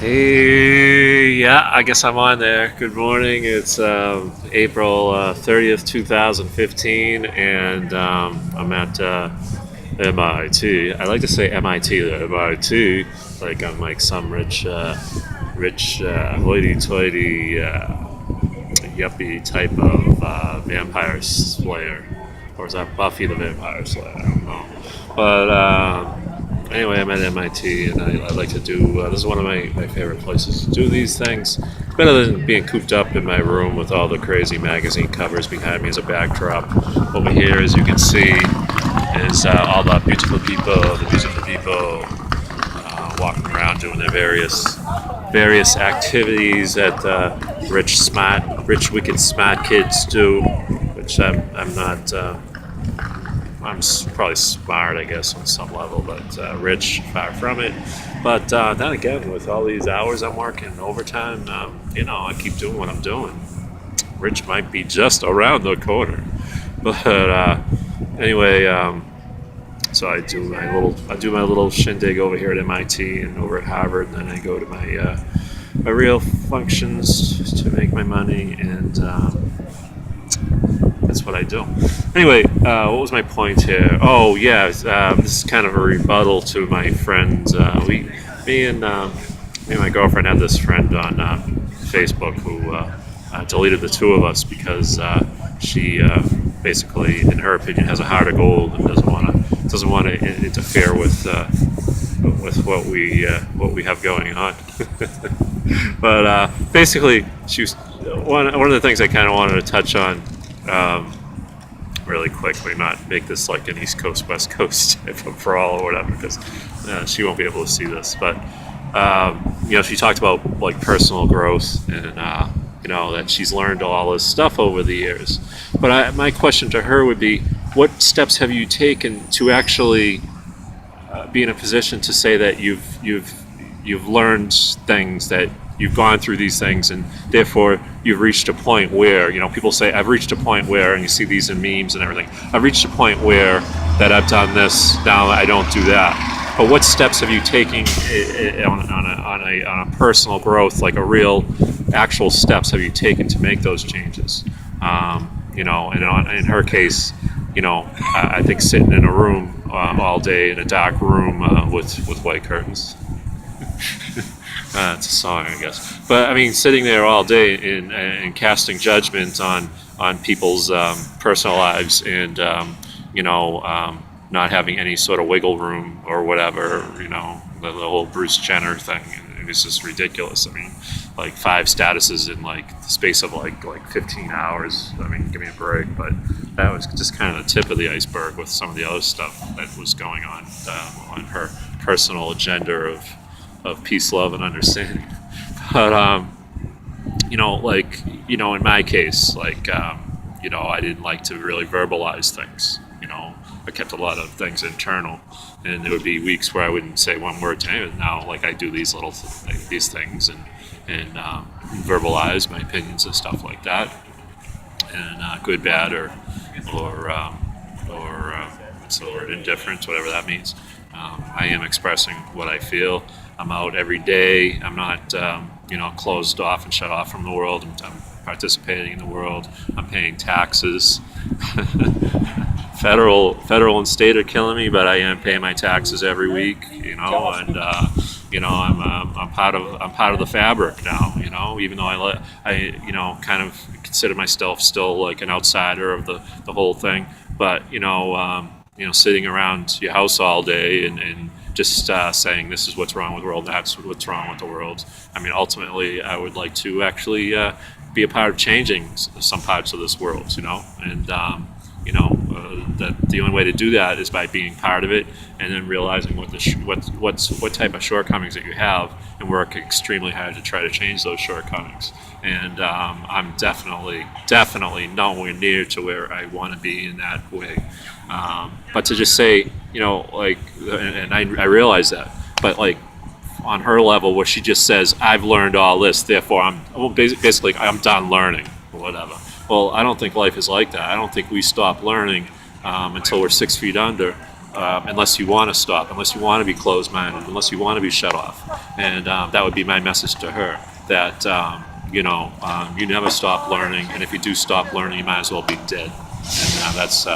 Hey, yeah, I guess I'm on there. Good morning. It's April 30th, 2015, and I'm at MIT. I like to say MIT, though, MIT, like I'm like some rich hoity-toity, yuppie type of vampire slayer. Or is that Buffy the Vampire Slayer? I don't know. But anyway, I'm at MIT, and I like to do. This is one of my favorite places to do these things. It's better than being cooped up in my room with all the crazy magazine covers behind me as a backdrop. Over here, as you can see, is all the beautiful people walking around doing their various activities that rich, wicked, smart kids do, which I'm not. Probably smart, I guess, on some level, but rich, far from it. But then again, with all these hours I'm working overtime, I keep doing what I'm doing. Rich might be just around the corner, but anyway, so I do my little shindig over here at MIT and over at Harvard, and then I go to my real functions to make my money, and that's what I do. Anyway, what was my point here? Oh, yeah, this is kind of a rebuttal to my friend. Me and my girlfriend had this friend on Facebook who deleted the two of us because she basically, in her opinion, has a heart of gold and doesn't want to interfere with what we have going on. But basically, she was one of the things I kind of wanted to touch on. Really quickly, not make this like an East Coast, West Coast type of brawl or whatever, because she won't be able to see this. But she talked about like personal growth and that she's learned all this stuff over the years. But my question to her would be, what steps have you taken to actually be in a position to say that you've learned things, that you've gone through these things, and therefore you've reached a point where, people say, I've reached a point where, and you see these in memes and everything, I've reached a point where that I've done this, now I don't do that. But what steps have you taken on a personal growth, like a real, actual steps have you taken to make those changes? And in her case, I think sitting in a room all day in a dark room with white curtains. It's a song, I guess. But I mean, sitting there all day and casting judgment on people's personal lives, and not having any sort of wiggle room or whatever. The whole Bruce Jenner thing. It's just ridiculous. I mean, like 5 statuses in like the space of like 15 hours. I mean, give me a break. But that was just kind of the tip of the iceberg with some of the other stuff that was going on her personal agenda of peace, love, and understanding. But in my case, I didn't like to really verbalize things. I kept a lot of things internal, and there would be weeks where I wouldn't say one word to anyone. Now, I do these these things and verbalize my opinions and stuff like that, and good, bad, or indifference, whatever that means. I am expressing what I feel. I'm out every day. I'm not, closed off and shut off from the world. I'm participating in the world. I'm paying taxes. Federal and state are killing me, but I am paying my taxes every week. And I'm part of the fabric now. Even though I kind of consider myself still like an outsider of the whole thing. But sitting around your house all day and just saying this is what's wrong with the world, that's what's wrong with the world. I mean, ultimately, I would like to actually be a part of changing some parts of this world, and that the only way to do that is by being part of it, and then realizing what type of shortcomings that you have, and work extremely hard to try to change those shortcomings. And I'm definitely nowhere near to where I want to be in that way. But to just say, and I realize that, but on her level where she just says, I've learned all this, therefore basically I'm done learning or whatever. Well, I don't think life is like that. I don't think we stop learning until we're 6 feet under. unless you want to stop, unless you want to be closed-minded, unless you want to be shut off. And that would be my message to her, that you never stop learning, and if you do stop learning, you might as well be dead. And that's